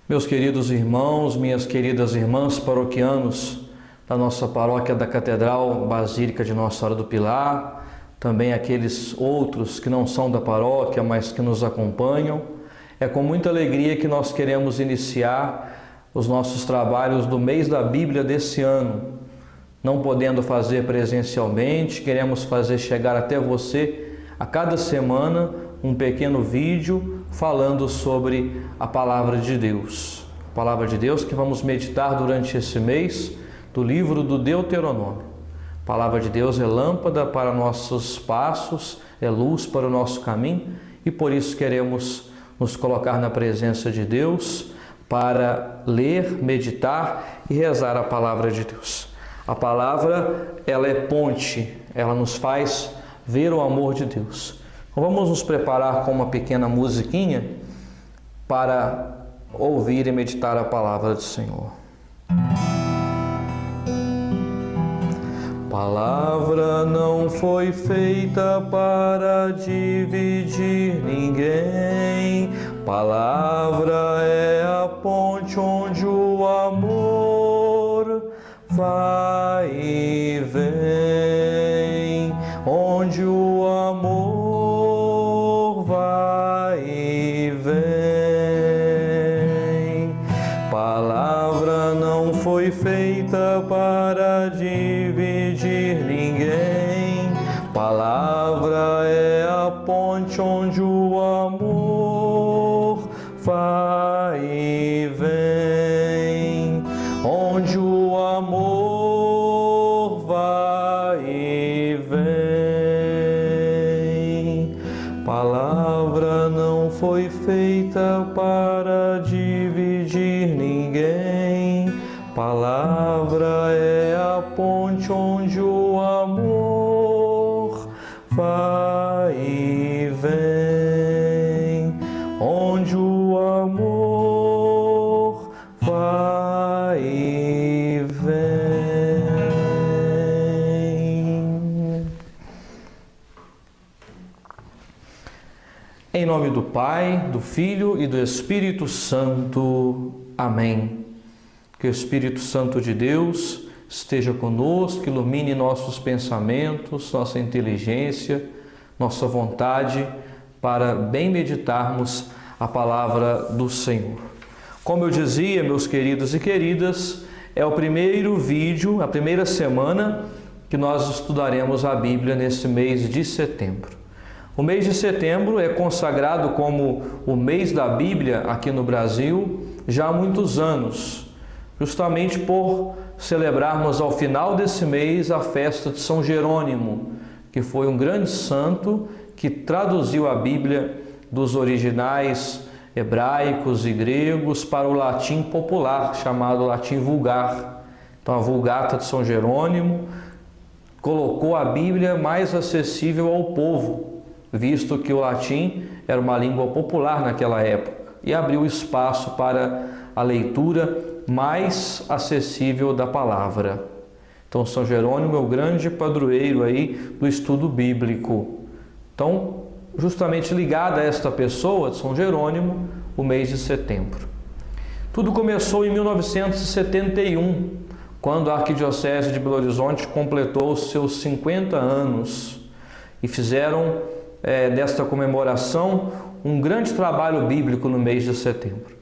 Meus queridos irmãos, minhas queridas irmãs paroquianos da nossa paróquia da Catedral Basílica de Nossa Senhora do Pilar, também aqueles outros que não são da paróquia, mas que nos acompanham, é com muita alegria que nós queremos iniciar os nossos trabalhos do mês da Bíblia desse ano. Não podendo fazer presencialmente, queremos fazer chegar até você a cada semana um pequeno vídeo falando sobre a Palavra de Deus. A Palavra de Deus que vamos meditar durante esse mês do livro do Deuteronômio. A Palavra de Deus é lâmpada para nossos passos, é luz para o nosso caminho e por isso queremos nos colocar na presença de Deus para ler, meditar e rezar a Palavra de Deus. A palavra, ela é ponte, ela nos faz ver o amor de Deus. Então, vamos nos preparar com uma pequena musiquinha para ouvir e meditar a palavra do Senhor. Palavra não foi feita para dividir ninguém. Palavra é a ponte onde o amor vai e vem, onde o amor vai e vem. Palavra não foi feita para dividir ninguém. Palavra é a ponte onde o amor vai e vem, onde o amor vai e vem. Palavra não foi feita para dividir ninguém. Palavra é a ponte onde o amor vai e vem, onde o amor vai e vem. Em nome do Pai, do Filho e do Espírito Santo. Amém. Que o Espírito Santo de Deus esteja conosco, ilumine nossos pensamentos, nossa inteligência, nossa vontade, para bem meditarmos a palavra do Senhor. Como eu dizia, meus queridos e queridas, é o primeiro vídeo, a primeira semana que nós estudaremos a Bíblia nesse mês de setembro. O mês de setembro é consagrado como o mês da Bíblia aqui no Brasil já há muitos anos, justamente por celebrarmos ao final desse mês a festa de São Jerônimo, que foi um grande santo que traduziu a Bíblia dos originais hebraicos e gregos para o latim popular, chamado latim vulgar. Então a Vulgata de São Jerônimo colocou a Bíblia mais acessível ao povo, visto que o latim era uma língua popular naquela época, e abriu espaço para a leitura mais acessível da palavra. Então São Jerônimo é o grande padroeiro aí do estudo bíblico. Então, justamente ligado a esta pessoa de São Jerônimo, o mês de setembro. Tudo começou em 1971, quando a Arquidiocese de Belo Horizonte completou os seus 50 anos e fizeram desta comemoração um grande trabalho bíblico no mês de setembro.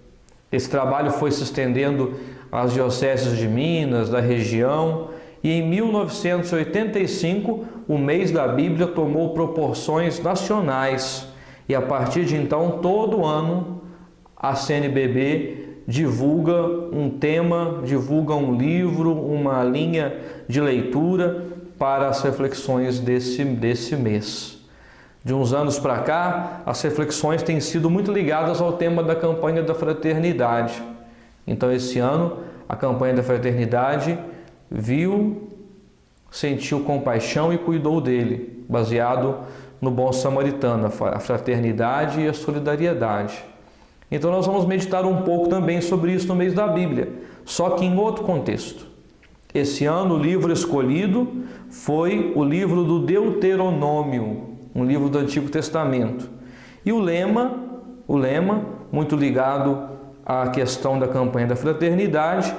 Esse trabalho foi se estendendo às dioceses de Minas, da região, e em 1985 o mês da Bíblia tomou proporções nacionais e a partir de então todo ano a CNBB divulga um tema, divulga um livro, uma linha de leitura para as reflexões desse mês. De uns anos para cá, as reflexões têm sido muito ligadas ao tema da campanha da fraternidade. Então, esse ano, a campanha da fraternidade sentiu compaixão e cuidou dele, baseado no bom samaritano, a fraternidade e a solidariedade. Então, nós vamos meditar um pouco também sobre isso no mês da Bíblia, só que em outro contexto. Esse ano, o livro escolhido foi o livro do Deuteronômio, um livro do Antigo Testamento. E o lema muito ligado a questão da campanha da fraternidade,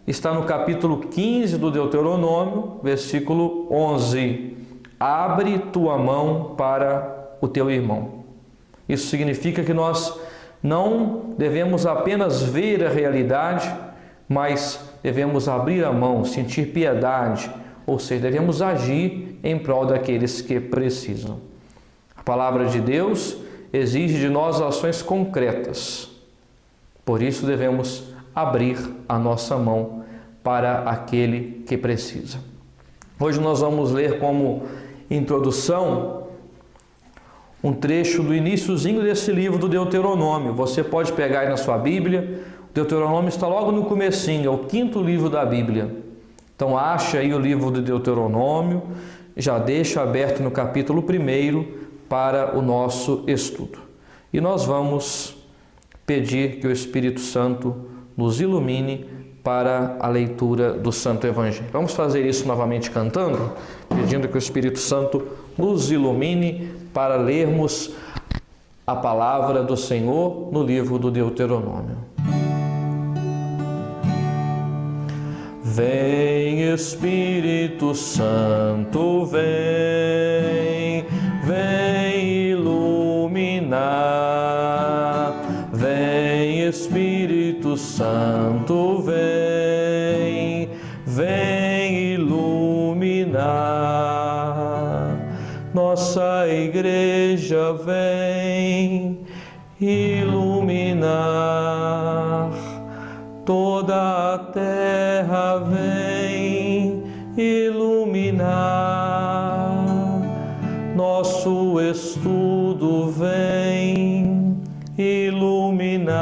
está no capítulo 15 do Deuteronômio, versículo 11. Abre tua mão para o teu irmão. Isso significa que nós não devemos apenas ver a realidade, mas devemos abrir a mão, sentir piedade, ou seja, devemos agir em prol daqueles que precisam. A palavra de Deus exige de nós ações concretas. Por isso devemos abrir a nossa mão para aquele que precisa. Hoje nós vamos ler como introdução um trecho do iniciozinho desse livro do Deuteronômio. Você pode pegar aí na sua Bíblia. O Deuteronômio está logo no comecinho, é o 5º livro da Bíblia. Então acha aí o livro do Deuteronômio, já deixa aberto no capítulo 1 para o nosso estudo. E nós vamos pedir que o Espírito Santo nos ilumine para a leitura do Santo Evangelho. Vamos fazer isso novamente cantando, pedindo que o Espírito Santo nos ilumine para lermos a palavra do Senhor no livro do Deuteronômio. Vem, Espírito Santo, vem, vem iluminar. Vem, Espírito Santo, vem, vem iluminar. Nossa igreja vem iluminar. Toda a terra vem iluminar. Nosso estudo vem iluminar.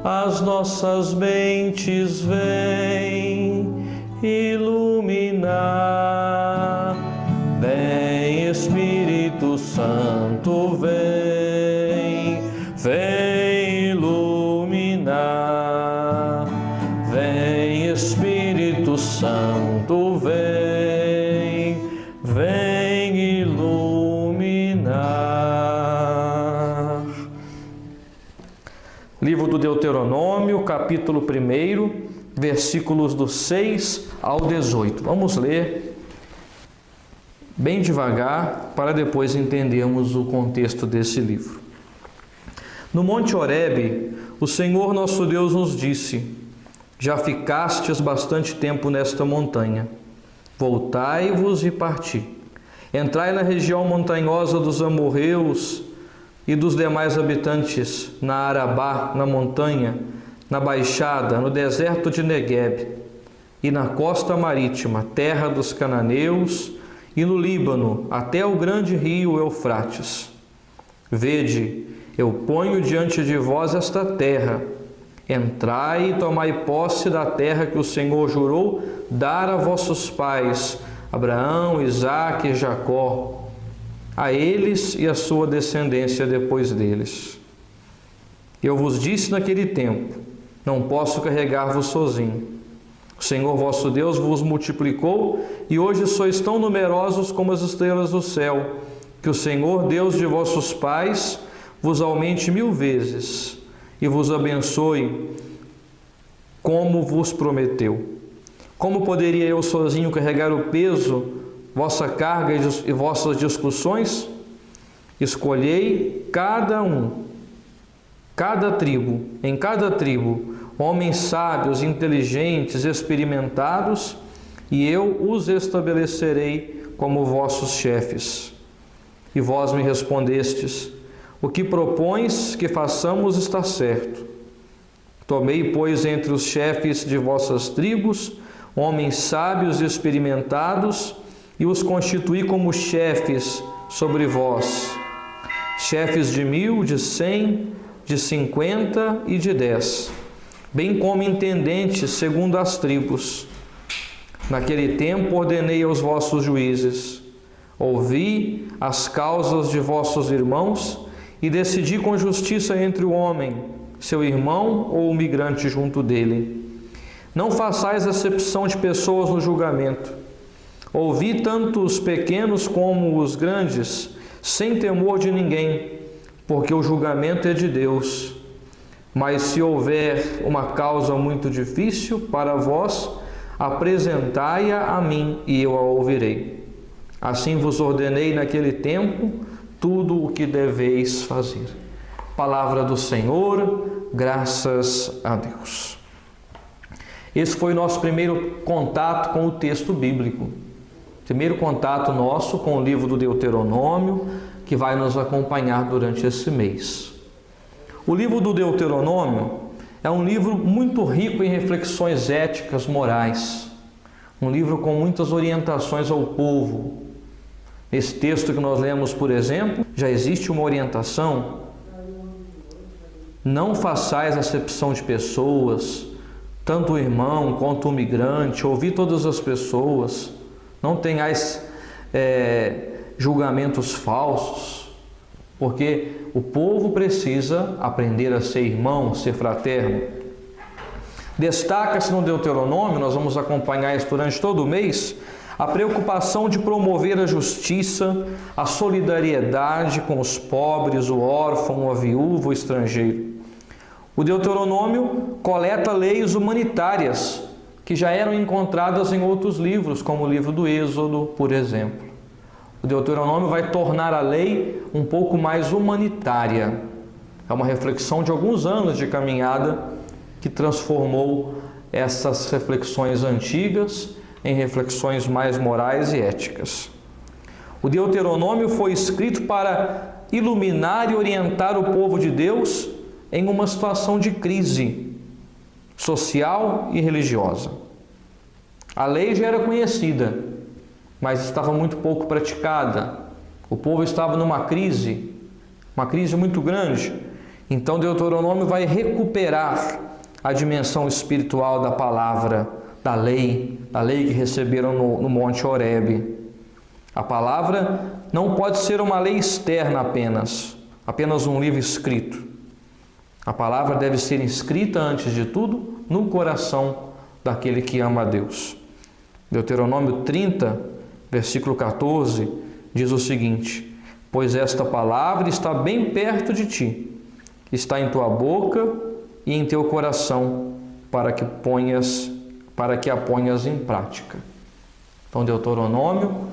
As nossas mentes vêm iluminar. Vem, Espírito Santo, vem, vem iluminar. Vem, Espírito Santo, vem, vem iluminar. Livro do Deuteronômio, capítulo 1, versículos do 6 ao 18. Vamos ler bem devagar para depois entendermos o contexto desse livro. No Monte Horebe, o Senhor nosso Deus nos disse: já ficastes bastante tempo nesta montanha. Voltai-vos e parti. Entrai na região montanhosa dos amorreus e dos demais habitantes, na Arabá, na montanha, na baixada, no deserto de Negueb, e na costa marítima, terra dos cananeus, e no Líbano, até o grande rio Eufrates. Vede, eu ponho diante de vós esta terra. Entrai e tomai posse da terra que o Senhor jurou dar a vossos pais, Abraão, Isaque e Jacó, a eles e a sua descendência depois deles. Eu vos disse naquele tempo: não posso carregar-vos sozinho. O Senhor vosso Deus vos multiplicou, e hoje sois tão numerosos como as estrelas do céu. Que o Senhor, Deus de vossos pais, vos aumente 1000 vezes e vos abençoe como vos prometeu. Como poderia eu sozinho carregar o peso, vossa carga e vossas discussões? Escolhei em cada tribo, homens sábios, inteligentes, experimentados, e eu os estabelecerei como vossos chefes. E vós me respondestes: o que propões que façamos está certo. Tomei, pois, entre os chefes de vossas tribos, homens sábios e experimentados, e os constituí como chefes sobre vós, chefes de 1000, de 100, de 50 e de 10, bem como intendentes segundo as tribos. Naquele tempo ordenei aos vossos juízes: ouvi as causas de vossos irmãos e decidi com justiça entre o homem, seu irmão ou o migrante junto dele. Não façais acepção de pessoas no julgamento. Ouvi tanto os pequenos como os grandes, sem temor de ninguém, porque o julgamento é de Deus. Mas se houver uma causa muito difícil para vós, apresentai-a a mim, e eu a ouvirei. Assim vos ordenei naquele tempo tudo o que deveis fazer. Palavra do Senhor, graças a Deus. Esse foi o nosso primeiro contato com o texto bíblico. Primeiro contato nosso com o livro do Deuteronômio, que vai nos acompanhar durante esse mês. O livro do Deuteronômio é um livro muito rico em reflexões éticas, morais. Um livro com muitas orientações ao povo. Nesse texto que nós lemos, por exemplo, já existe uma orientação: não façais acepção de pessoas, tanto o irmão quanto o migrante, ouvi todas as pessoas, não tenhais julgamentos falsos, porque o povo precisa aprender a ser irmão, ser fraterno. Destaca-se no Deuteronômio, nós vamos acompanhar isso durante todo o mês, a preocupação de promover a justiça, a solidariedade com os pobres, o órfão, a viúva, o estrangeiro. O Deuteronômio coleta leis humanitárias que já eram encontradas em outros livros, como o livro do Êxodo, por exemplo. O Deuteronômio vai tornar a lei um pouco mais humanitária. É uma reflexão de alguns anos de caminhada que transformou essas reflexões antigas em reflexões mais morais e éticas. O Deuteronômio foi escrito para iluminar e orientar o povo de Deus em uma situação de crise social e religiosa. A lei já era conhecida, mas estava muito pouco praticada. O povo estava numa crise muito grande. Então Deuteronômio vai recuperar a dimensão espiritual da palavra, da lei que receberam no Monte Horebe. A palavra não pode ser uma lei externa apenas um livro escrito. A palavra deve ser escrita, antes de tudo, no coração daquele que ama a Deus. Deuteronômio 30, versículo 14, diz o seguinte: pois esta palavra está bem perto de ti, está em tua boca e em teu coração, para que a ponhas em prática. Então, Deuteronômio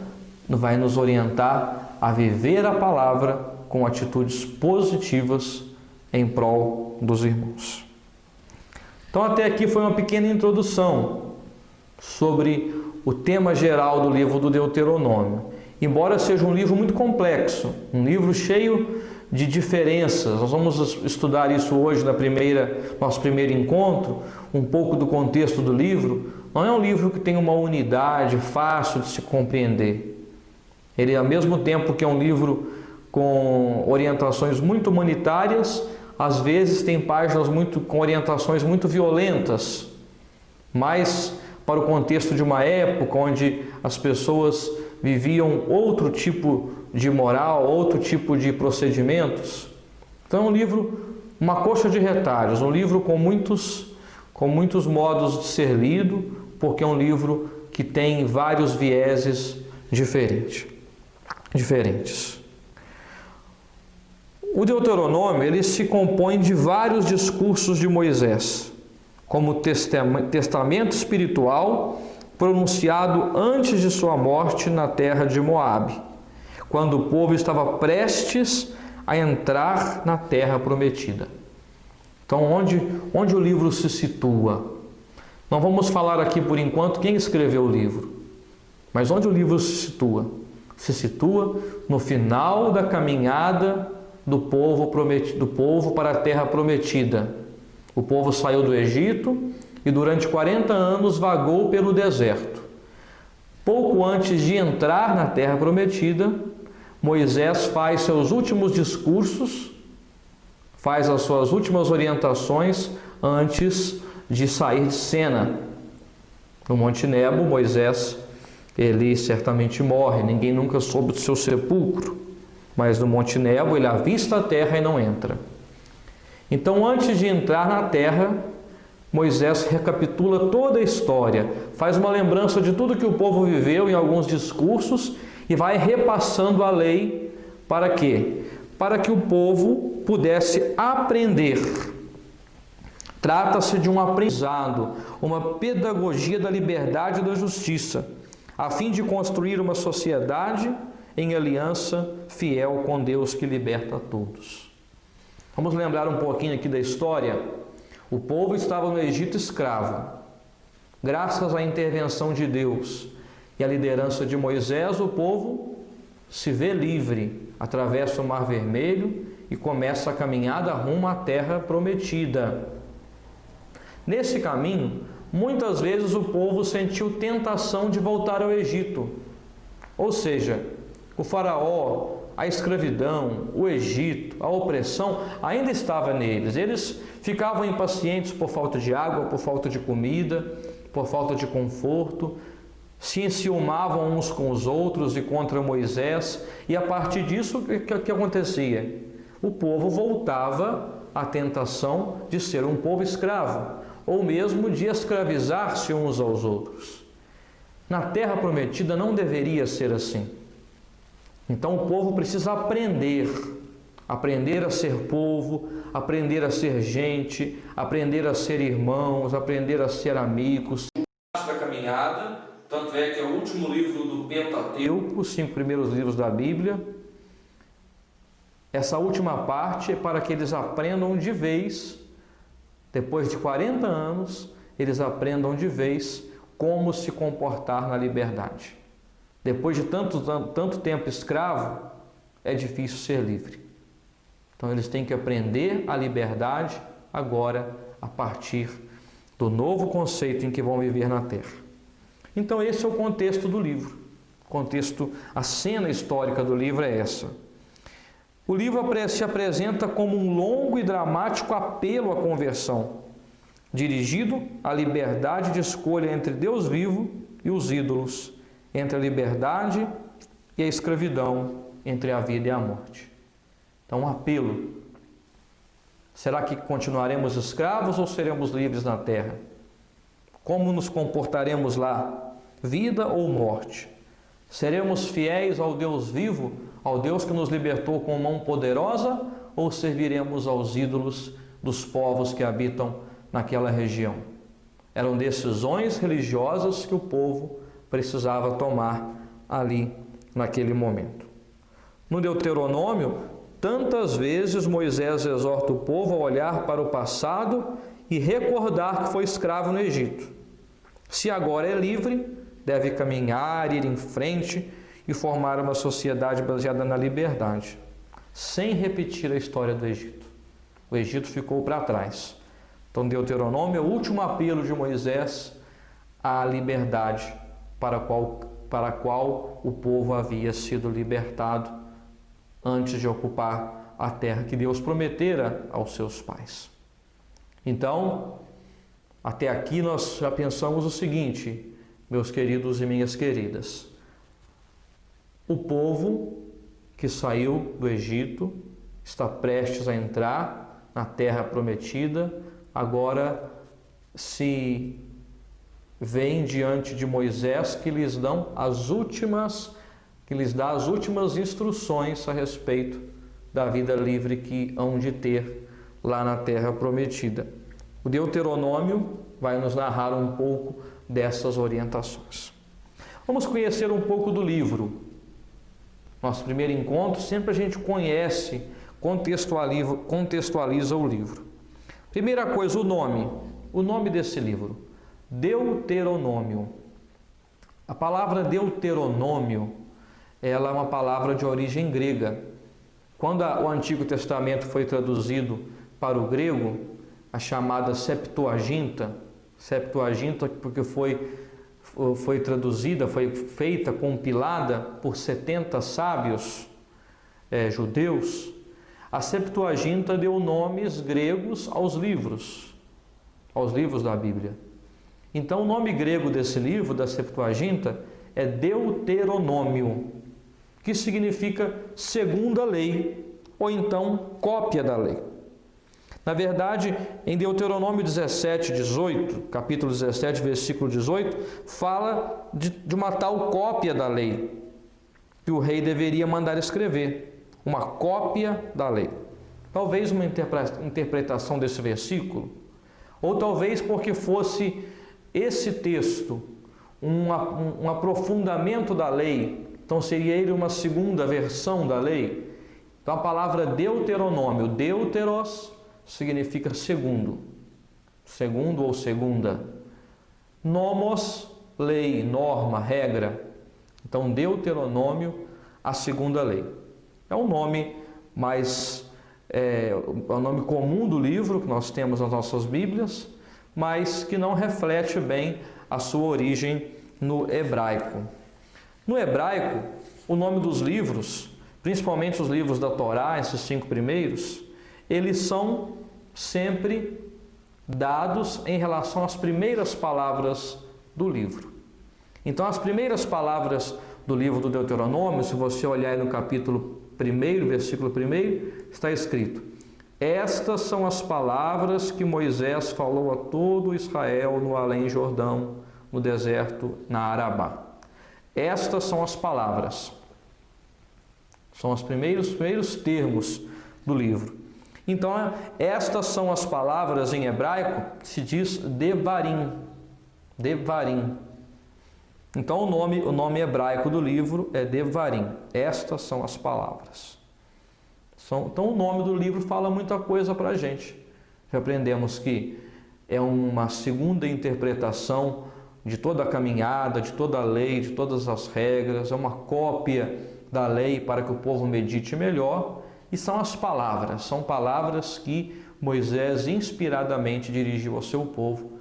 vai nos orientar a viver a palavra com atitudes positivas em prol dos irmãos. Então, até aqui foi uma pequena introdução sobre o tema geral do livro do Deuteronômio. Embora seja um livro muito complexo, um livro cheio de diferenças, nós vamos estudar isso hoje nosso primeiro encontro, um pouco do contexto do livro. Não é um livro que tem uma unidade fácil de se compreender. Ele, ao mesmo tempo que é um livro com orientações muito humanitárias, às vezes tem páginas com orientações muito violentas, mas para o contexto de uma época onde as pessoas viviam outro tipo de moral, outro tipo de procedimentos. Então é um livro, uma coxa de retalhos, um livro com muitos modos de ser lido, porque é um livro que tem vários vieses diferentes. O Deuteronômio, ele se compõe de vários discursos de Moisés, como testamento espiritual pronunciado antes de sua morte na terra de Moabe, quando o povo estava prestes a entrar na terra prometida. Então, onde o livro se situa? Não vamos falar aqui por enquanto quem escreveu o livro, mas onde o livro se situa? Se situa no final da caminhada do povo para a terra prometida. O povo saiu do Egito e durante 40 anos vagou pelo deserto. Pouco antes de entrar na terra prometida, Moisés faz seus últimos discursos, faz as suas últimas orientações antes de sair de cena. No Monte Nebo, Moisés, ele certamente morre, ninguém nunca soube do seu sepulcro, mas no Monte Nebo ele avista a terra e não entra. Então, antes de entrar na terra, Moisés recapitula toda a história, faz uma lembrança de tudo que o povo viveu em alguns discursos e vai repassando a lei para quê? para que o povo pudesse aprender. Trata-se de um aprendizado, uma pedagogia da liberdade e da justiça, a fim de construir uma sociedade em aliança fiel com Deus que liberta a todos. Vamos lembrar um pouquinho aqui da história. O povo estava no Egito escravo. Graças à intervenção de Deus e à liderança de Moisés, o povo se vê livre, atravessa o Mar Vermelho e começa a caminhada rumo à terra prometida. Nesse caminho, muitas vezes o povo sentiu tentação de voltar ao Egito. Ou seja, o faraó, a escravidão, o Egito, a opressão ainda estava neles. Eles ficavam impacientes por falta de água, por falta de comida, por falta de conforto, se enciumavam uns com os outros e contra Moisés, e a partir disso, o que acontecia? O povo voltava à tentação de ser um povo escravo, ou mesmo de escravizar-se uns aos outros. Na terra prometida não deveria ser assim. Então o povo precisa aprender a ser povo, aprender a ser gente, aprender a ser irmãos, aprender a ser amigos. Da caminhada, tanto é que é o último livro do Pentateuco, os 5 primeiros livros da Bíblia. Essa última parte é para que eles aprendam de vez, depois de 40 anos, eles aprendam de vez como se comportar na liberdade. Depois de tanto tempo escravo, é difícil ser livre. Então eles têm que aprender a liberdade agora, a partir do novo conceito em que vão viver na terra. Então esse é o contexto do livro. A cena histórica do livro é essa. O livro se apresenta como um longo e dramático apelo à conversão, dirigido à liberdade de escolha entre Deus vivo e os ídolos, entre a liberdade e a escravidão, entre a vida e a morte. Então, um apelo. Será que continuaremos escravos ou seremos livres na terra? Como nos comportaremos lá? Vida ou morte? Seremos fiéis ao Deus vivo, ao Deus que nos libertou com mão poderosa, ou serviremos aos ídolos dos povos que habitam naquela região? Eram decisões religiosas que o povo precisava tomar ali naquele momento. No Deuteronômio, tantas vezes Moisés exorta o povo a olhar para o passado e recordar que foi escravo no Egito. Se agora é livre, deve caminhar, ir em frente e formar uma sociedade baseada na liberdade, sem repetir a história do Egito. O Egito ficou para trás. Então, Deuteronômio é o último apelo de Moisés à liberdade para a qual o povo havia sido libertado antes de ocupar a terra que Deus prometera aos seus pais. Então, até aqui nós já pensamos o seguinte, meus queridos e minhas queridas. O povo que saiu do Egito está prestes a entrar na terra prometida, agora se vem diante de Moisés que lhes dá as últimas instruções a respeito da vida livre que hão de ter lá na terra prometida. O Deuteronômio vai nos narrar um pouco dessas orientações. Vamos conhecer um pouco do livro. Nosso primeiro encontro, sempre a gente conhece, contextualiza o livro. Primeira coisa, o nome desse livro, Deuteronômio. A palavra Deuteronômio, ela é uma palavra de origem grega. Quando o Antigo Testamento foi traduzido para o grego, a chamada Septuaginta porque foi traduzida, foi feita, compilada por 70 sábios judeus, a Septuaginta deu nomes gregos aos livros da Bíblia. Então o nome grego desse livro, da Septuaginta, é Deuteronômio, que significa segunda lei, ou então cópia da lei. Na verdade, em Deuteronômio 17, 18, capítulo 17, versículo 18, fala de uma tal cópia da lei que o rei deveria mandar escrever. uma cópia da lei. Talvez uma interpretação desse versículo, ou talvez porque fosse esse texto um aprofundamento da lei, então seria ele uma segunda versão da lei. Então a palavra Deuteronômio, Deuteros, significa segundo ou segunda. Nomos, lei, norma, regra. Então Deuteronômio, a segunda lei. É um nome o nome comum do livro que nós temos nas nossas Bíblias, mas que não reflete bem a sua origem no hebraico. No hebraico, o nome dos livros, principalmente os livros da Torá, esses 5 primeiros, eles são sempre dados em relação às primeiras palavras do livro. Então, as primeiras palavras do livro do Deuteronômio, se você olhar aí no capítulo 1, versículo 1, está escrito: estas são as palavras que Moisés falou a todo Israel no além Jordão, no deserto, na Arabá. Estas são as palavras. São os primeiros termos do livro. Então, estas são as palavras em hebraico, se diz Devarim. Devarim. Então, o nome hebraico do livro é Devarim. Estas são as palavras. Então, o nome do livro fala muita coisa para a gente. Já aprendemos que é uma segunda interpretação de toda a caminhada, de toda a lei, de todas as regras. É uma cópia da lei para que o povo medite melhor. E são as palavras. São palavras que Moisés inspiradamente dirigiu ao seu povo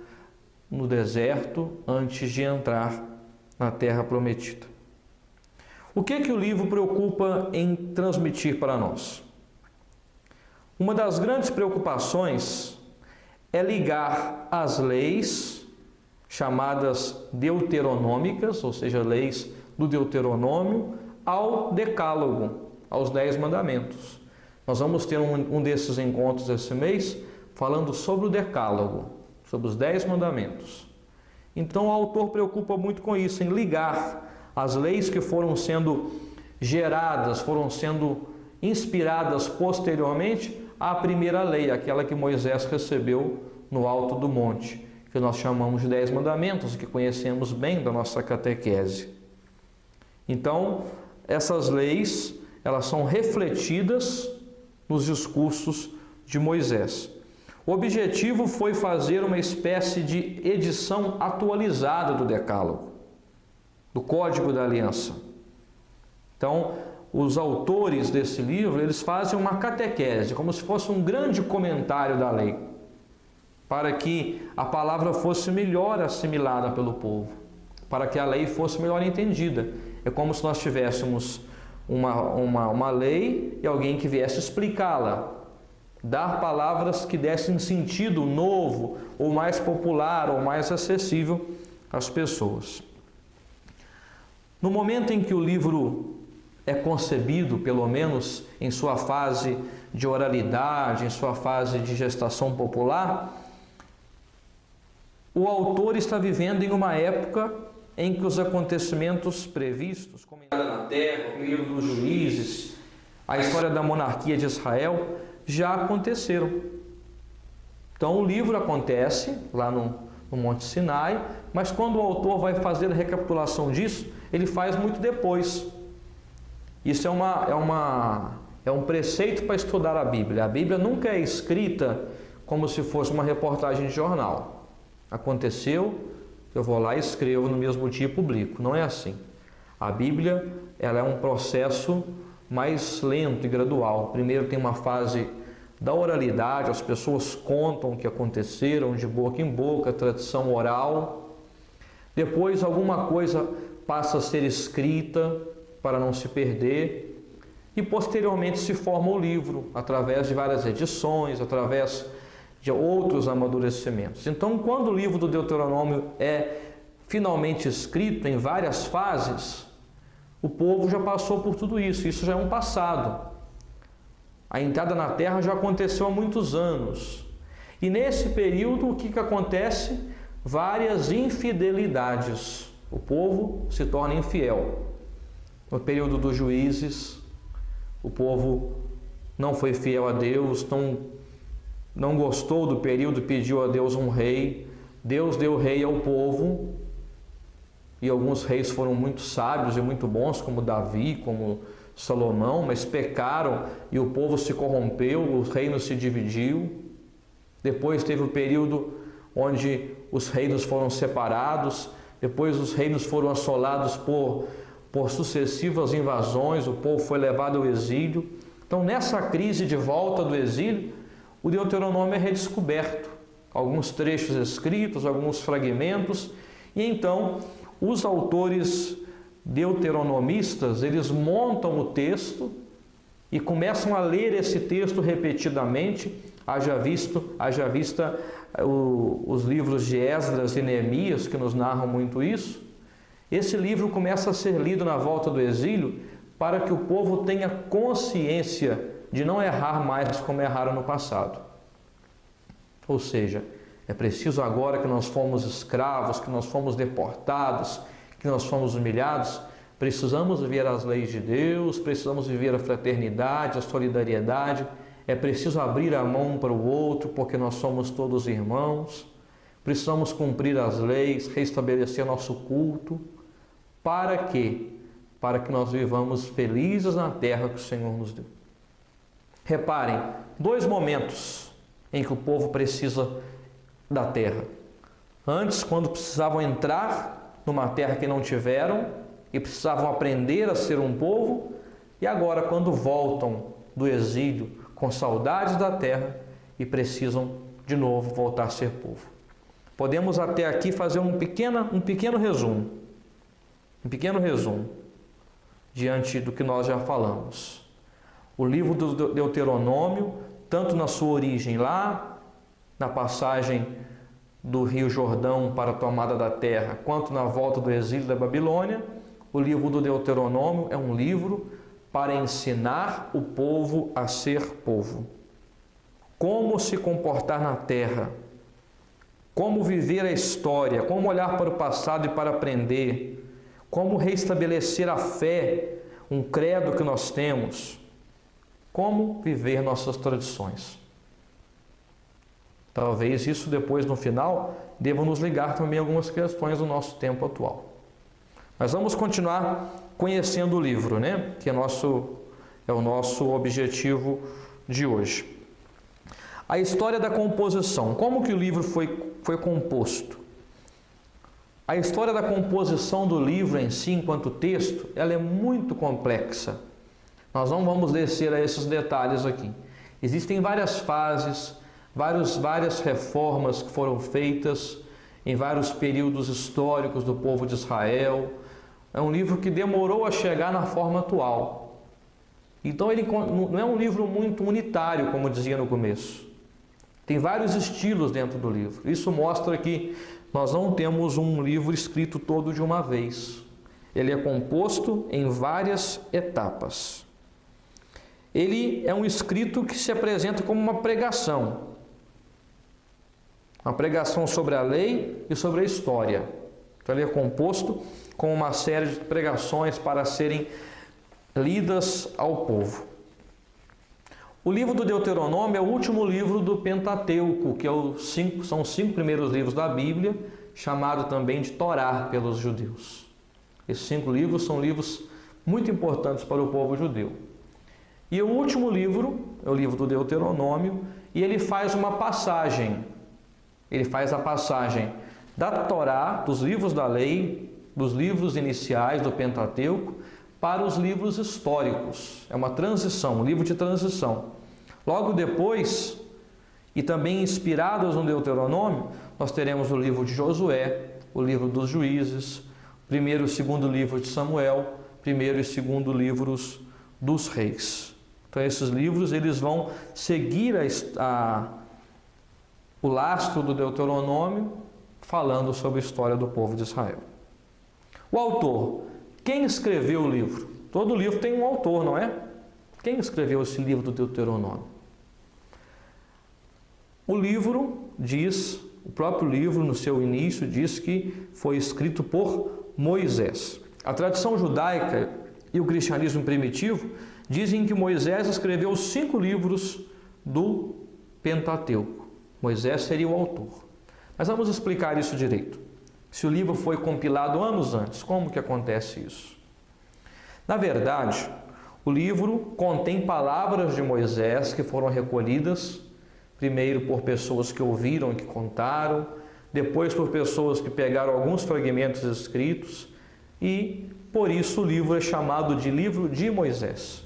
no deserto antes de entrar na terra prometida. O que o livro preocupa em transmitir para nós? Uma das grandes preocupações é ligar as leis chamadas deuteronômicas, ou seja, leis do Deuteronômio, ao Decálogo, aos 10 mandamentos. Nós vamos ter um desses encontros esse mês falando sobre o Decálogo, sobre os 10 mandamentos. Então o autor preocupa muito com isso, em ligar as leis que foram sendo geradas, foram sendo inspiradas posteriormente à primeira lei, aquela que Moisés recebeu no alto do monte, que nós chamamos de 10 mandamentos, que conhecemos bem da nossa catequese. Então, essas leis, elas são refletidas nos discursos de Moisés. O objetivo foi fazer uma espécie de edição atualizada do Decálogo, do Código da Aliança. Então, os autores desse livro, eles fazem uma catequese, como se fosse um grande comentário da lei, para que a palavra fosse melhor assimilada pelo povo, para que a lei fosse melhor entendida. É como se nós tivéssemos uma lei e alguém que viesse explicá-la, dar palavras que dessem sentido novo, ou mais popular, ou mais acessível às pessoas. No momento em que o livro é concebido, pelo menos em sua fase de oralidade, em sua fase de gestação popular, o autor está vivendo em uma época em que os acontecimentos previstos, como a na terra, o livro dos juízes, a história da monarquia de Israel, já aconteceram. Então o livro acontece lá no Monte Sinai, mas quando o autor vai fazer a recapitulação disso, ele faz muito depois. Isso é um preceito para estudar a Bíblia. A Bíblia nunca é escrita como se fosse uma reportagem de jornal. Aconteceu, eu vou lá e escrevo no mesmo dia e publico. Não é assim. A Bíblia, ela é um processo mais lento e gradual. Primeiro tem uma fase da oralidade, as pessoas contam o que aconteceram de boca em boca, tradição oral. Depois alguma coisa passa a ser escrita para não se perder, e posteriormente se forma o livro, através de várias edições, através de outros amadurecimentos. Então, quando o livro do Deuteronômio é finalmente escrito em várias fases, o povo já passou por tudo isso, isso já é um passado. A entrada na terra já aconteceu há muitos anos. E nesse período, o que acontece? Várias infidelidades. O povo se torna infiel. No período dos juízes, O povo não foi fiel a Deus, não gostou do período, pediu a Deus um rei. Deus deu rei ao povo, e alguns reis foram muito sábios e muito bons, como Davi, como Salomão, mas pecaram e o povo se corrompeu, o reino se dividiu. Depois teve o período onde os reinos foram separados, depois os reinos foram assolados por sucessivas invasões, o povo foi levado ao exílio. Então, nessa crise de volta do exílio, o Deuteronômio é redescoberto. Alguns trechos escritos, alguns fragmentos, e então os autores deuteronomistas, eles montam o texto e começam a ler esse texto repetidamente, haja vista os livros de Esdras e Neemias, que nos narram muito isso. Esse livro começa a ser lido na volta do exílio para que o povo tenha consciência de não errar mais como erraram no passado. Ou seja, é preciso agora que nós fomos escravos, que nós fomos deportados, que nós fomos humilhados, precisamos viver as leis de Deus, precisamos viver a fraternidade, a solidariedade, é preciso abrir a mão para o outro, porque nós somos todos irmãos, precisamos cumprir as leis, restabelecer nosso culto. Para quê? Para que nós vivamos felizes na terra que o Senhor nos deu. Reparem, 2 momentos em que o povo precisa da terra. Antes, quando precisavam entrar numa terra que não tiveram e precisavam aprender a ser um povo, e agora quando voltam do exílio com saudades da terra e precisam de novo voltar a ser povo. Podemos até aqui fazer um pequeno resumo diante do que nós já falamos. O livro do Deuteronômio, tanto na sua origem lá, na passagem do Rio Jordão para a tomada da terra, quanto na volta do exílio da Babilônia, o livro do Deuteronômio é um livro para ensinar o povo a ser povo. Como se comportar na terra, como viver a história, como olhar para o passado e para aprender, como restabelecer a fé, um credo que nós temos, como viver nossas tradições. Talvez isso depois, no final, deva nos ligar também algumas questões do nosso tempo atual. Mas vamos continuar conhecendo o livro, né? Que é o nosso objetivo de hoje. A história da composição. Como que o livro foi composto? A história da composição do livro em si, enquanto texto, ela é muito complexa. Nós não vamos descer a esses detalhes aqui. Existem várias fases, várias reformas que foram feitas em vários períodos históricos do povo de Israel. É um livro que demorou a chegar na forma atual. Então ele não é um livro muito unitário, como dizia no começo. Tem vários estilos dentro do livro. Isso mostra que nós não temos um livro escrito todo de uma vez. Ele é composto em várias etapas. Ele é um escrito que se apresenta como uma pregação sobre a lei e sobre a história. Então ele é composto com uma série de pregações para serem lidas ao povo. O livro do Deuteronômio é o último livro do Pentateuco, que são os 5 primeiros livros da Bíblia, chamado também de Torá pelos judeus. Esses 5 livros são livros muito importantes para o povo judeu. E o último livro é o livro do Deuteronômio, e ele faz uma passagem. Ele faz a passagem da Torá, dos livros da lei, dos livros iniciais do Pentateuco, para os livros históricos. É uma transição, um livro de transição. Logo depois, e também inspirados no Deuteronômio, nós teremos o livro de Josué, o livro dos Juízes, o primeiro e o segundo livro de Samuel, primeiro e segundo livros dos Reis. Então esses livros eles vão seguir o lastro do Deuteronômio, falando sobre a história do povo de Israel. O autor. Quem escreveu o livro? Todo livro tem um autor, não é? Quem escreveu esse livro do Deuteronômio? O livro diz, o próprio livro no seu início diz que foi escrito por Moisés. A tradição judaica e o cristianismo primitivo dizem que Moisés escreveu 5 livros do Pentateuco. Moisés seria o autor. Mas vamos explicar isso direito. Se o livro foi compilado anos antes, como que acontece isso? Na verdade, o livro contém palavras de Moisés que foram recolhidas, primeiro por pessoas que ouviram e que contaram, depois por pessoas que pegaram alguns fragmentos escritos, e por isso o livro é chamado de livro de Moisés.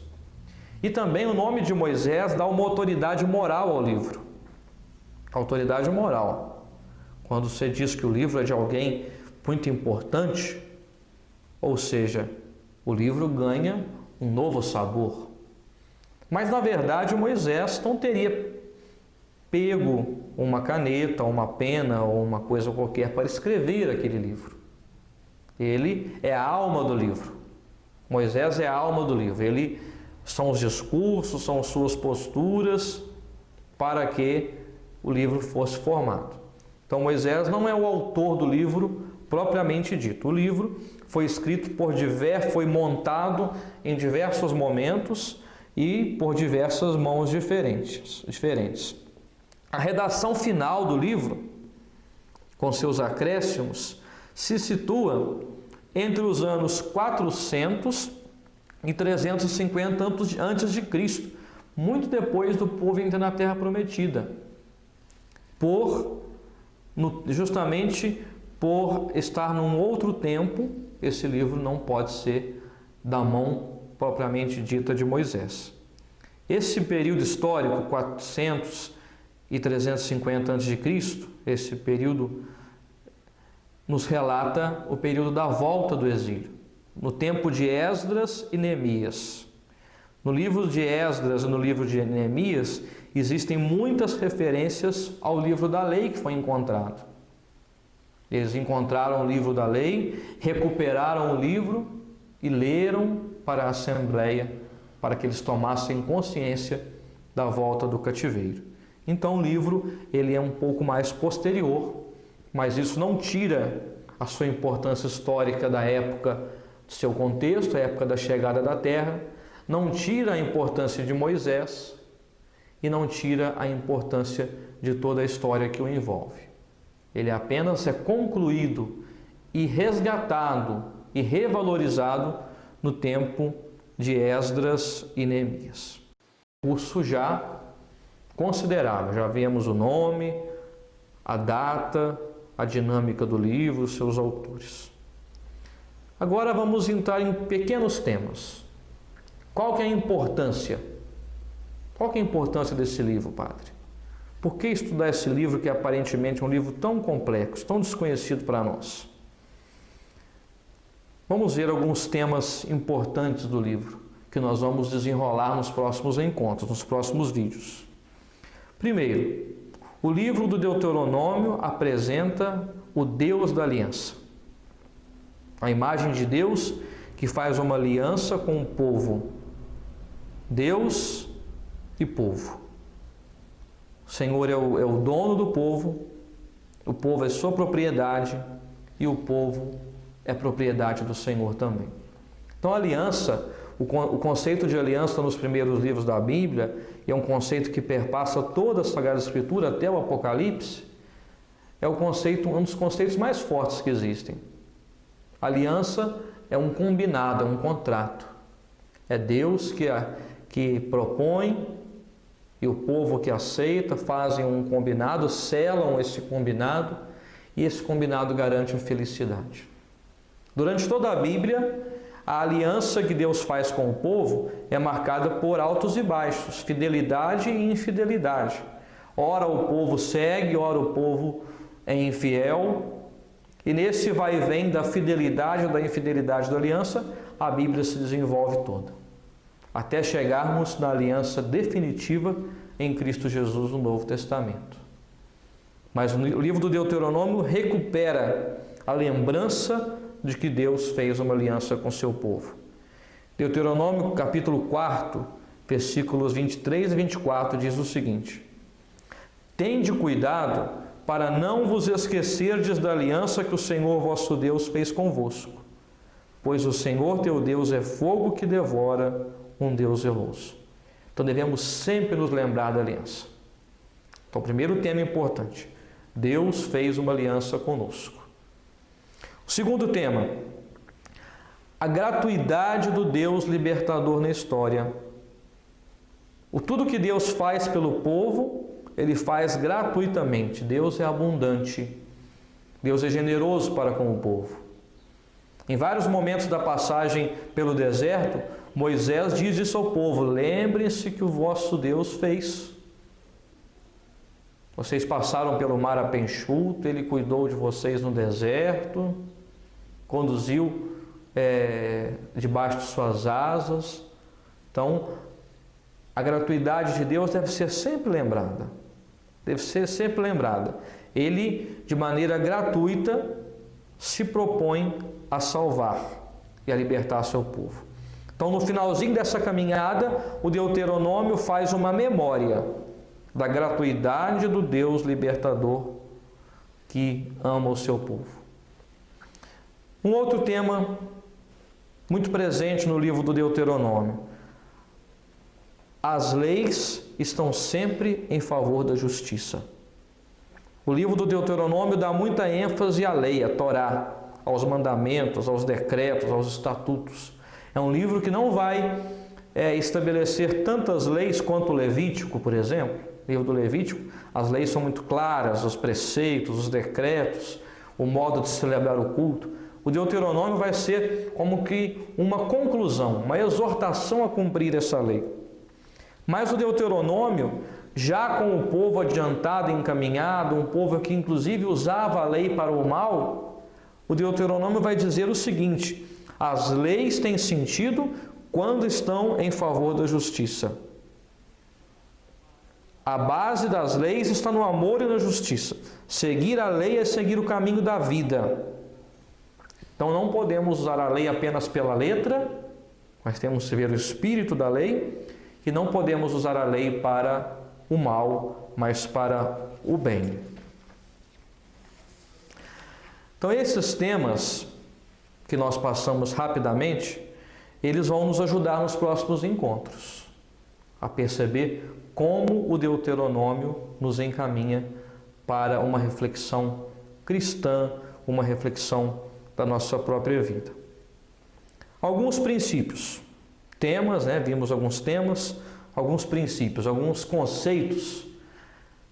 E também o nome de Moisés dá uma autoridade moral ao livro. Autoridade moral. Quando você diz que o livro é de alguém muito importante, ou seja, o livro ganha um novo sabor. Mas na verdade Moisés não teria pego uma caneta, uma pena ou uma coisa qualquer para escrever aquele livro. Ele é a alma do livro. Moisés é a alma do livro. Ele são os discursos, são suas posturas para que o livro fosse formado. Então Moisés não é o autor do livro propriamente dito. O livro foi escrito foi montado em diversos momentos e por diversas mãos diferentes. A redação final do livro, com seus acréscimos, se situa entre os anos 400 e 350 antes de Cristo, muito depois do povo entrar na Terra Prometida, justamente por estar num outro tempo. Esse livro não pode ser da mão propriamente dita de Moisés. Esse período histórico, 400 e 350 a.C., esse período nos relata o período da volta do exílio, no tempo de Esdras e Neemias. No livro de Esdras e no livro de Neemias existem muitas referências ao livro da lei que foi encontrado. Eles encontraram o livro da lei, recuperaram o livro e leram para a Assembleia, para que eles tomassem consciência da volta do cativeiro. Então o livro ele é um pouco mais posterior, mas isso não tira a sua importância histórica da época do seu contexto, a época da chegada da terra, não tira a importância de Moisés e não tira a importância de toda a história que o envolve. Ele apenas é concluído e resgatado e revalorizado no tempo de Esdras e Neemias. Curso já considerável, já vemos o nome, a data, a dinâmica do livro, seus autores. Agora vamos entrar em pequenos temas. Qual que é a importância? Qual que é a importância desse livro, padre? Por que estudar esse livro que aparentemente é um livro tão complexo, tão desconhecido para nós? Vamos ver alguns temas importantes do livro que nós vamos desenrolar nos próximos encontros, nos próximos vídeos. Primeiro, o livro do Deuteronômio apresenta o Deus da aliança. A imagem de Deus que faz uma aliança com o povo. Deus e povo. O Senhor é o dono do povo, o povo é sua propriedade e o povo é propriedade do Senhor também. Então a aliança, o conceito de aliança nos primeiros livros da Bíblia, é um conceito que perpassa toda a Sagrada Escritura até o Apocalipse, é um dos conceitos mais fortes que existem. A aliança é um combinado, é um contrato. É Deus que propõe e o povo que aceita, fazem um combinado, selam esse combinado e esse combinado garante a felicidade. Durante toda a Bíblia, a aliança que Deus faz com o povo é marcada por altos e baixos, fidelidade e infidelidade. Ora o povo segue, ora o povo é infiel. E nesse vai e vem da fidelidade ou da infidelidade da aliança, a Bíblia se desenvolve toda, até chegarmos na aliança definitiva em Cristo Jesus no Novo Testamento. Mas o livro do Deuteronômio recupera a lembrança de que Deus fez uma aliança com seu povo. Deuteronômio capítulo 4, versículos 23 e 24 diz o seguinte: Tende cuidado para não vos esquecerdes da aliança que o Senhor vosso Deus fez convosco, pois o Senhor teu Deus é fogo que devora, um Deus zeloso. Então devemos sempre nos lembrar da aliança. Então, o primeiro tema importante: Deus fez uma aliança conosco. O segundo tema: a gratuidade do Deus libertador na história. Tudo que Deus faz pelo povo, Ele faz gratuitamente. Deus é abundante. Deus é generoso para com o povo. Em vários momentos da passagem pelo deserto, Moisés diz isso ao povo: lembrem-se que o vosso Deus fez. Vocês passaram pelo mar a pé enxuto, Ele cuidou de vocês no deserto, conduziu debaixo de suas asas. Então, a gratuidade de Deus deve ser sempre lembrada. Deve ser sempre lembrada. Ele, de maneira gratuita, se propõe a salvar e a libertar seu povo. Então, no finalzinho dessa caminhada, o Deuteronômio faz uma memória da gratuidade do Deus libertador que ama o seu povo. Um outro tema muito presente no livro do Deuteronômio: as leis estão sempre em favor da justiça. O livro do Deuteronômio dá muita ênfase à lei, à Torá, aos mandamentos, aos decretos, aos estatutos. É um livro que não vai estabelecer tantas leis quanto o Levítico, por exemplo. No livro do Levítico, as leis são muito claras, os preceitos, os decretos, o modo de celebrar o culto. O Deuteronômio vai ser como que uma conclusão, uma exortação a cumprir essa lei. Mas o Deuteronômio, já com o povo adiantado e encaminhado, um povo que inclusive usava a lei para o mal, o Deuteronômio vai dizer o seguinte: as leis têm sentido quando estão em favor da justiça. A base das leis está no amor e na justiça. Seguir a lei é seguir o caminho da vida. Então não podemos usar a lei apenas pela letra, mas temos que ver o espírito da lei, e não podemos usar a lei para o mal, mas para o bem. Então esses temas que nós passamos rapidamente, eles vão nos ajudar nos próximos encontros a perceber como o Deuteronômio nos encaminha para uma reflexão cristã, uma reflexão da nossa própria vida. Alguns princípios, temas, vimos alguns temas, alguns princípios, alguns conceitos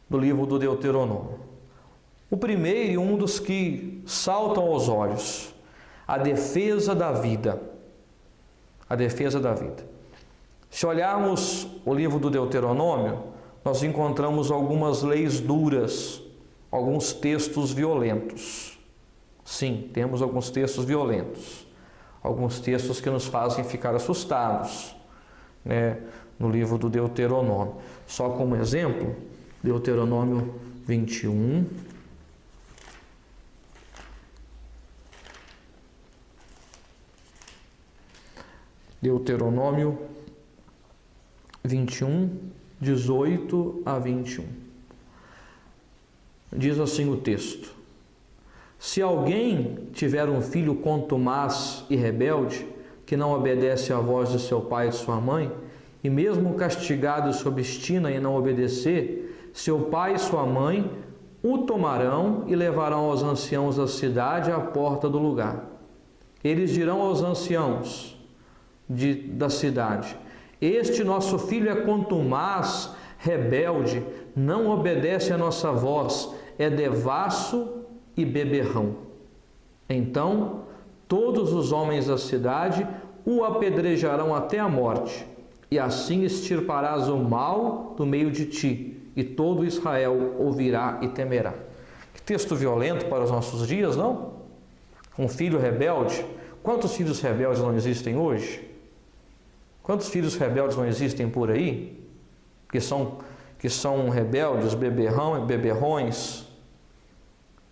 do livro do Deuteronômio. O primeiro e um dos que saltam aos olhos: a defesa da vida. A defesa da vida. Se olharmos o livro do Deuteronômio, nós encontramos algumas leis duras, alguns textos violentos. Sim, temos alguns textos violentos, alguns textos que nos fazem ficar assustados, no livro do Deuteronômio. Só como exemplo, Deuteronômio 21. Deuteronômio 21, 18 a 21. Diz assim o texto: se alguém tiver um filho contumaz e rebelde, que não obedece à voz de seu pai e de sua mãe, e mesmo castigado se obstina em não obedecer, seu pai e sua mãe o tomarão e levarão aos anciãos da cidade à porta do lugar. Eles dirão aos anciãos da cidade: este nosso filho é contumaz, rebelde, não obedece à nossa voz, é devasso e beberrão. Então todos os homens da cidade o apedrejarão até a morte, e assim extirparás o mal do meio de ti, e todo Israel ouvirá e temerá. Que texto violento para os nossos dias, não? Um filho rebelde. Quantos filhos rebeldes não existem hoje? Quantos filhos rebeldes não existem por aí? Que são rebeldes, beberrões,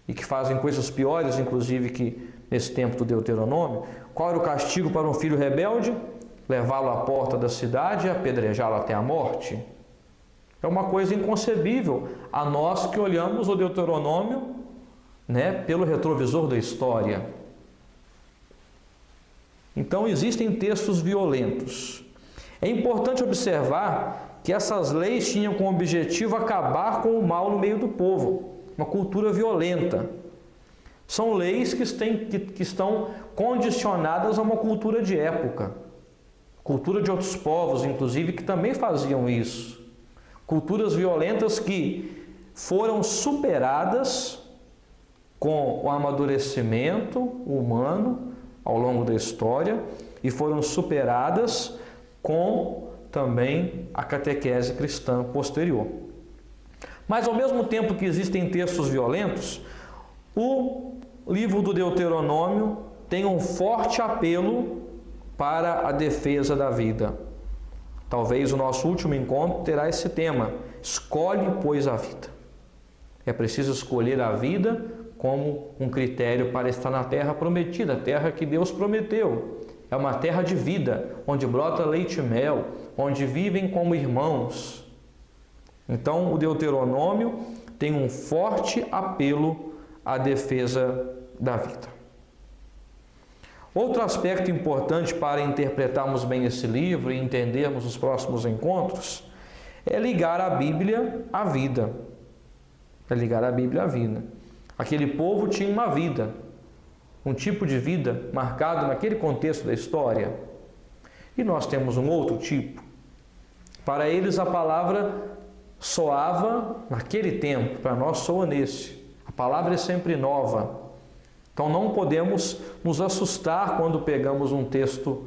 e que fazem coisas piores, inclusive, que nesse tempo do Deuteronômio. Qual era o castigo para um filho rebelde? Levá-lo à porta da cidade e apedrejá-lo até a morte. É uma coisa inconcebível a nós que olhamos o Deuteronômio, pelo retrovisor da história. Então existem textos violentos. É importante observar que essas leis tinham como objetivo acabar com o mal no meio do povo, uma cultura violenta. São leis que estão condicionadas a uma cultura de época, cultura de outros povos, inclusive, que também faziam isso. Culturas violentas que foram superadas com o amadurecimento humano ao longo da história e foram superadas com também a catequese cristã posterior. Mas ao mesmo tempo que existem textos violentos, o livro do Deuteronômio tem um forte apelo para a defesa da vida. Talvez o nosso último encontro terá esse tema: escolhe, pois, a vida. É preciso escolher a vida como um critério para estar na terra prometida, a terra que Deus prometeu. É uma terra de vida, onde brota leite e mel, onde vivem como irmãos. Então, o Deuteronômio tem um forte apelo à defesa da vida. Outro aspecto importante para interpretarmos bem esse livro e entendermos os próximos encontros é ligar a Bíblia à vida. É ligar a Bíblia à vida. Aquele povo tinha uma vida, um tipo de vida marcado naquele contexto da história. E nós temos um outro tipo. Para eles a palavra soava naquele tempo, para nós soa nesse. A palavra é sempre nova. Então não podemos nos assustar quando pegamos um texto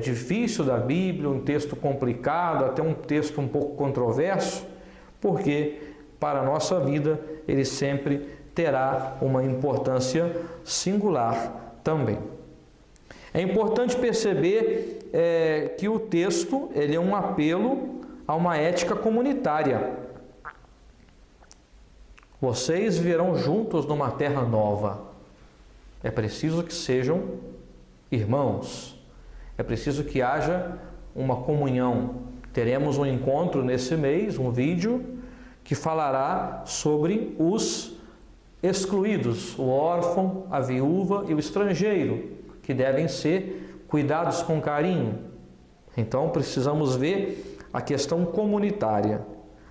difícil da Bíblia, um texto complicado, até um texto um pouco controverso, porque para a nossa vida ele sempre terá uma importância singular também. É importante perceber que o texto ele é um apelo a uma ética comunitária. Vocês viverão juntos numa terra nova. É preciso que sejam irmãos. É preciso que haja uma comunhão. Teremos um encontro nesse mês, um vídeo, que falará sobre os excluídos, o órfão, a viúva e o estrangeiro, que devem ser cuidados com carinho. Então precisamos ver a questão comunitária,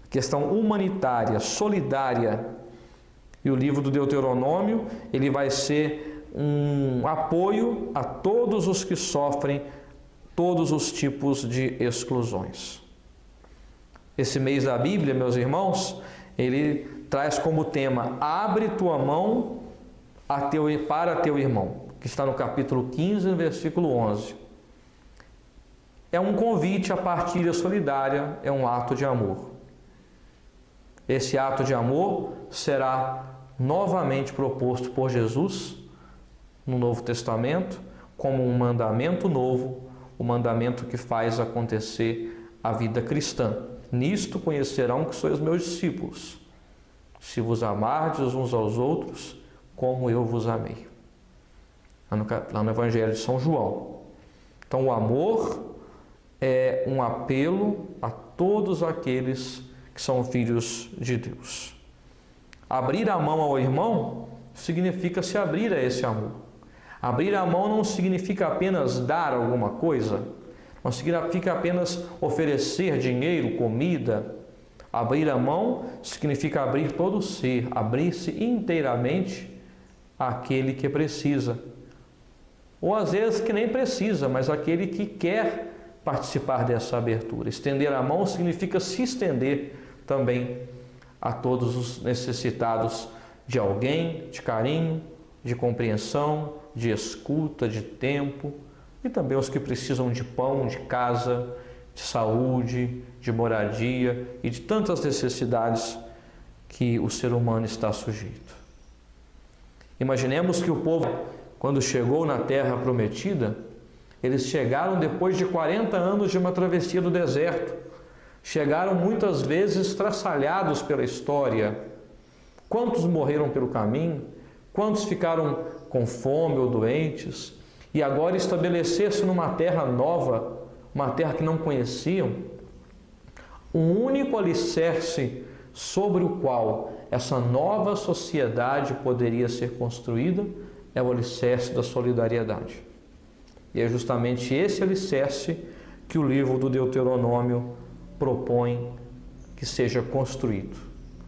a questão humanitária, solidária. E o livro do Deuteronômio, ele vai ser um apoio a todos os que sofrem todos os tipos de exclusões. Esse mês da Bíblia, meus irmãos, ele traz como tema: abre tua mão para teu irmão, que está no capítulo 15, no versículo 11. É um convite à partilha solidária, é um ato de amor. Esse ato de amor será novamente proposto por Jesus no Novo Testamento como um mandamento novo, o mandamento que faz acontecer a vida cristã. Nisto conhecerão que sois meus discípulos, se vos amardes uns aos outros como eu vos amei. Lá no Evangelho de São João. Então o amor é um apelo a todos aqueles que são filhos de Deus. Abrir a mão ao irmão significa se abrir a esse amor. Abrir a mão não significa apenas dar alguma coisa, não significa apenas oferecer dinheiro, comida. Abrir a mão significa abrir todo o ser, abrir-se inteiramente àquele que precisa. Ou às vezes que nem precisa, mas aquele que quer participar dessa abertura. Estender a mão significa se estender também a todos os necessitados de alguém, de carinho, de compreensão, de escuta, de tempo, e também os que precisam de pão, de casa, de saúde, de moradia e de tantas necessidades que o ser humano está sujeito. Imaginemos que o povo, quando chegou na terra prometida, eles chegaram depois de 40 anos de uma travessia do deserto. Chegaram muitas vezes estraçalhados pela história. Quantos morreram pelo caminho? Quantos ficaram com fome ou doentes? E agora estabelecer-se numa terra nova, uma terra que não conheciam, um único alicerce sobre o qual essa nova sociedade poderia ser construída é o alicerce da solidariedade. E é justamente esse alicerce que o livro do Deuteronômio propõe que seja construído.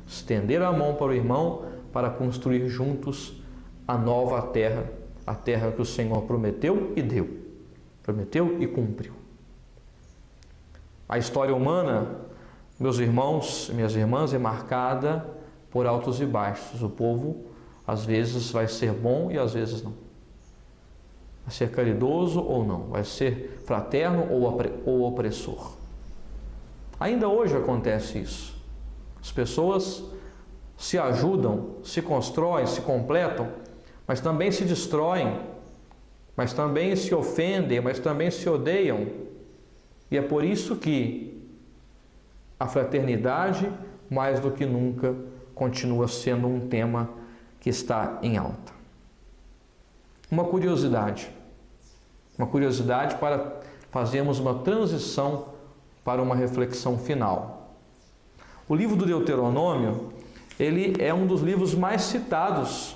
Estender a mão para o irmão para construir juntos a nova terra, a terra que o Senhor prometeu e deu, prometeu e cumpriu. A história humana, meus irmãos e minhas irmãs, é marcada por altos e baixos. O povo às vezes vai ser bom e às vezes não. Vai ser caridoso ou não, vai ser fraterno ou opressor. Ainda hoje acontece isso. As pessoas se ajudam, se constroem, se completam, mas também se destroem, mas também se ofendem, mas também se odeiam. E é por isso que a fraternidade, mais do que nunca, continua sendo um tema que está em alta. Uma curiosidade para fazermos uma transição para uma reflexão final. O livro do Deuteronômio, ele é um dos livros mais citados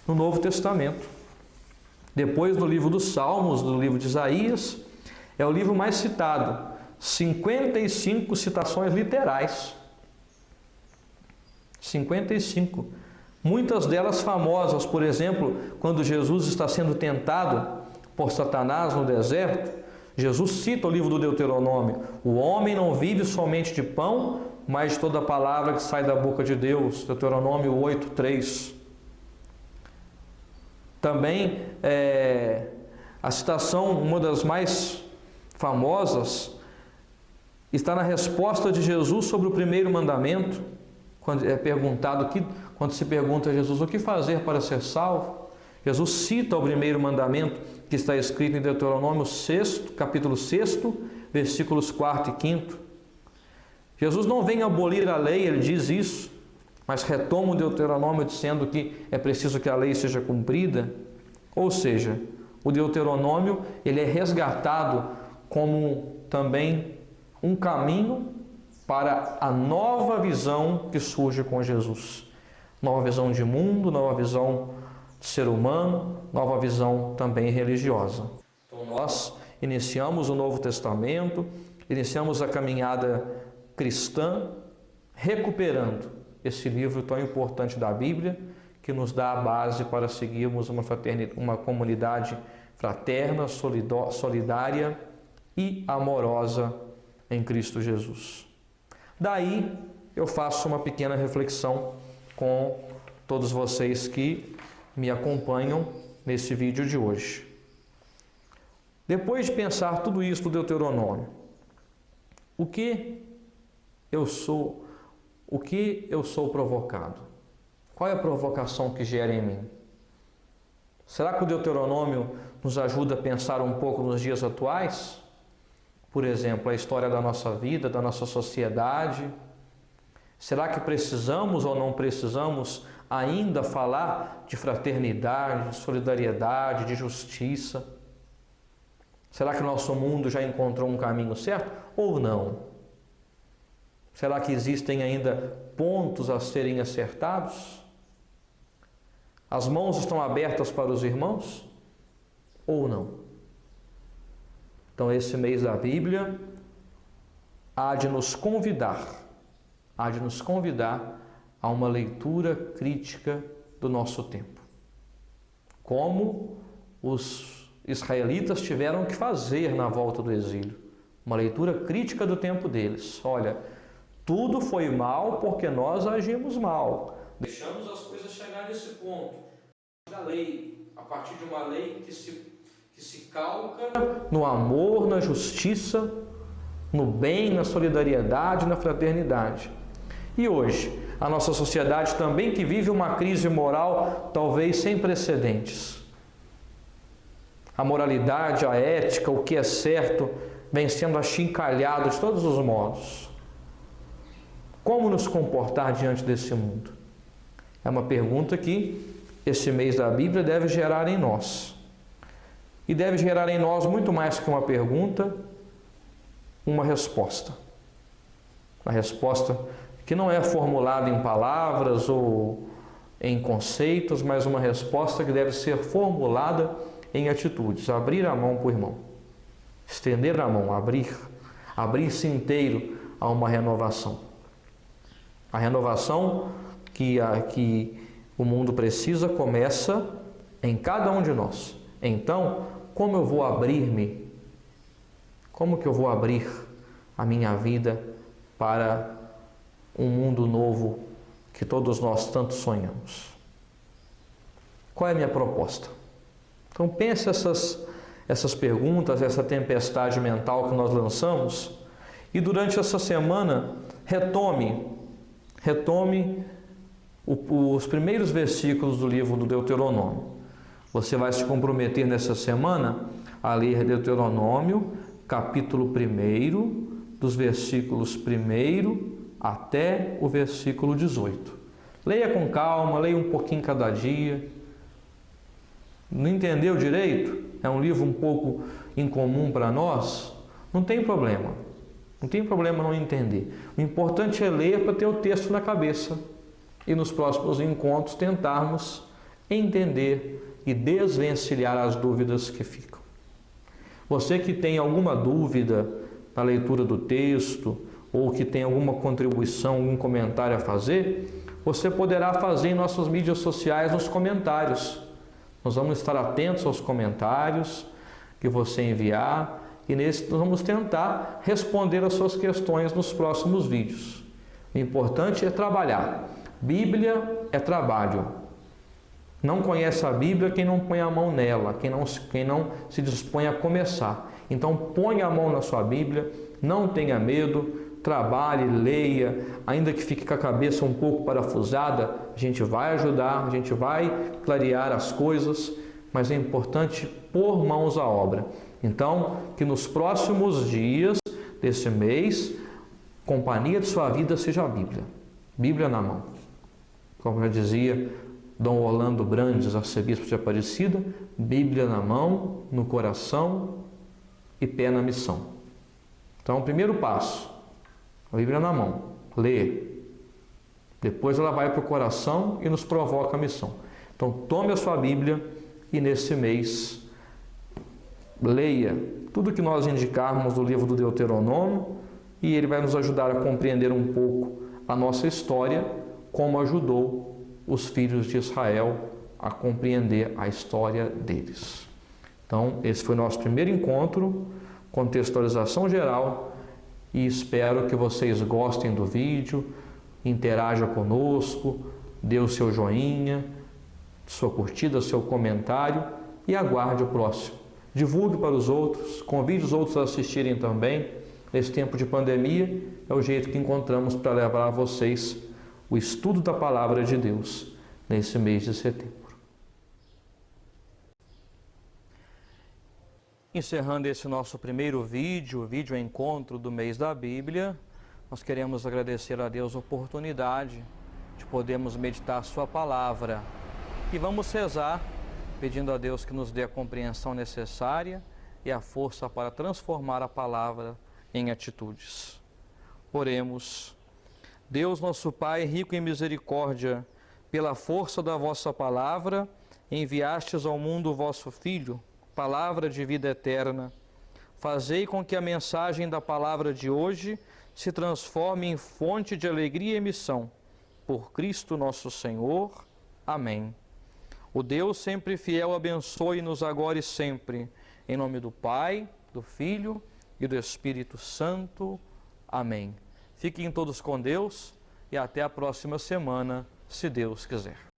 no Novo Testamento. Depois do livro dos Salmos, do livro de Isaías, é o livro mais citado. 55 citações literais. 55. Muitas delas famosas, por exemplo, quando Jesus está sendo tentado por Satanás no deserto, Jesus cita o livro do Deuteronômio: o homem não vive somente de pão, mas de toda a palavra que sai da boca de Deus. Deuteronômio 8:3. Também a citação, uma das mais famosas, está na resposta de Jesus sobre o primeiro mandamento, quando é perguntado, quando se pergunta a Jesus o que fazer para ser salvo. Jesus cita o primeiro mandamento que está escrito em Deuteronômio 6, capítulo 6, versículos 4 e 5. Jesus não vem abolir a lei, ele diz isso, mas retoma o Deuteronômio dizendo que é preciso que a lei seja cumprida. Ou seja, o Deuteronômio ele é resgatado como também um caminho para a nova visão que surge com Jesus. Nova visão de mundo, nova visão de ser humano, nova visão também religiosa. Então nós iniciamos o Novo Testamento, iniciamos a caminhada cristã, recuperando esse livro tão importante da Bíblia, que nos dá a base para seguirmos uma comunidade fraterna, solidária e amorosa em Cristo Jesus. Daí eu faço uma pequena reflexão com todos vocês que me acompanham nesse vídeo de hoje. Depois de pensar tudo isso do Deuteronômio, o que eu sou provocado? Qual é a provocação que gera em mim? Será que o Deuteronômio nos ajuda a pensar um pouco nos dias atuais? Por exemplo, a história da nossa vida, da nossa sociedade. Será que precisamos ou não precisamos ainda falar de fraternidade, de solidariedade, de justiça? Será que o nosso mundo já encontrou um caminho certo ou não? Será que existem ainda pontos a serem acertados? As mãos estão abertas para os irmãos ou não? Então esse mês da Bíblia há de nos convidar a uma leitura crítica do nosso tempo. Como os israelitas tiveram que fazer na volta do exílio. Uma leitura crítica do tempo deles. Olha, tudo foi mal porque nós agimos mal. Deixamos as coisas chegar nesse ponto. Da lei, a partir de uma lei que se calca no amor, na justiça, no bem, na solidariedade, na fraternidade. E hoje, a nossa sociedade também que vive uma crise moral talvez sem precedentes. A moralidade, a ética, o que é certo, vem sendo achincalhado de todos os modos. Como nos comportar diante desse mundo? É uma pergunta que esse mês da Bíblia deve gerar em nós. E deve gerar em nós muito mais que uma pergunta, uma resposta. Uma resposta que não é formulada em palavras ou em conceitos, mas uma resposta que deve ser formulada em atitudes. Abrir a mão para o irmão. Estender a mão, abrir abrir-se inteiro a uma renovação. A renovação que o mundo precisa começa em cada um de nós. Então, como eu vou abrir-me? Como que eu vou abrir a minha vida para um mundo novo que todos nós tanto sonhamos? Qual é a minha proposta? Então pense essas perguntas, essa tempestade mental que nós lançamos, e durante essa semana retome os primeiros versículos do livro do Deuteronômio. Você vai se comprometer nessa semana a ler Deuteronômio, capítulo 1, dos versículos 1 até o versículo 18. Leia com calma, leia um pouquinho cada dia. Não entendeu direito? É um livro um pouco incomum para nós? Não tem problema. Não tem problema não entender. O importante é ler para ter o texto na cabeça e nos próximos encontros tentarmos entender e desvencilhar as dúvidas que ficam. Você que tem alguma dúvida na leitura do texto ou que tem alguma contribuição, algum comentário a fazer, você poderá fazer em nossas mídias sociais nos comentários. Nós vamos estar atentos aos comentários que você enviar e nós vamos tentar responder as suas questões nos próximos vídeos. O importante é trabalhar. Bíblia é trabalho. Não conhece a Bíblia quem não põe a mão nela, quem não se dispõe a começar. Então ponha a mão na sua Bíblia, não tenha medo, trabalhe, leia, ainda que fique com a cabeça um pouco parafusada, a gente vai ajudar, a gente vai clarear as coisas, mas é importante pôr mãos à obra. Então, que nos próximos dias desse mês, companhia de sua vida seja a Bíblia. Bíblia na mão. Como já dizia Dom Orlando Brandes, arcebispo de Aparecida, Bíblia na mão, no coração e pé na missão. Então, o primeiro passo, a Bíblia na mão, lê. Depois ela vai para o coração e nos provoca a missão. Então, tome a sua Bíblia e nesse mês leia tudo que nós indicarmos do livro do Deuteronômio e ele vai nos ajudar a compreender um pouco a nossa história, como ajudou os filhos de Israel a compreender a história deles. Então, esse foi o nosso primeiro encontro, contextualização geral, e espero que vocês gostem do vídeo, interaja conosco, dê o seu joinha, sua curtida, seu comentário e aguarde o próximo. Divulgue para os outros, convide os outros a assistirem também. Nesse tempo de pandemia, é o jeito que encontramos para levar a vocês o estudo da Palavra de Deus nesse mês de setembro. Encerrando esse nosso primeiro vídeo encontro do mês da Bíblia, nós queremos agradecer a Deus a oportunidade de podermos meditar a sua palavra. E vamos rezar, pedindo a Deus que nos dê a compreensão necessária e a força para transformar a palavra em atitudes. Oremos. Deus nosso Pai, rico em misericórdia, pela força da vossa palavra, enviastes ao mundo o vosso Filho, palavra de vida eterna. Fazei com que a mensagem da palavra de hoje se transforme em fonte de alegria e missão. Por Cristo nosso Senhor. Amém. O Deus sempre fiel abençoe-nos agora e sempre. Em nome do Pai, do Filho e do Espírito Santo. Amém. Fiquem todos com Deus e até a próxima semana, se Deus quiser.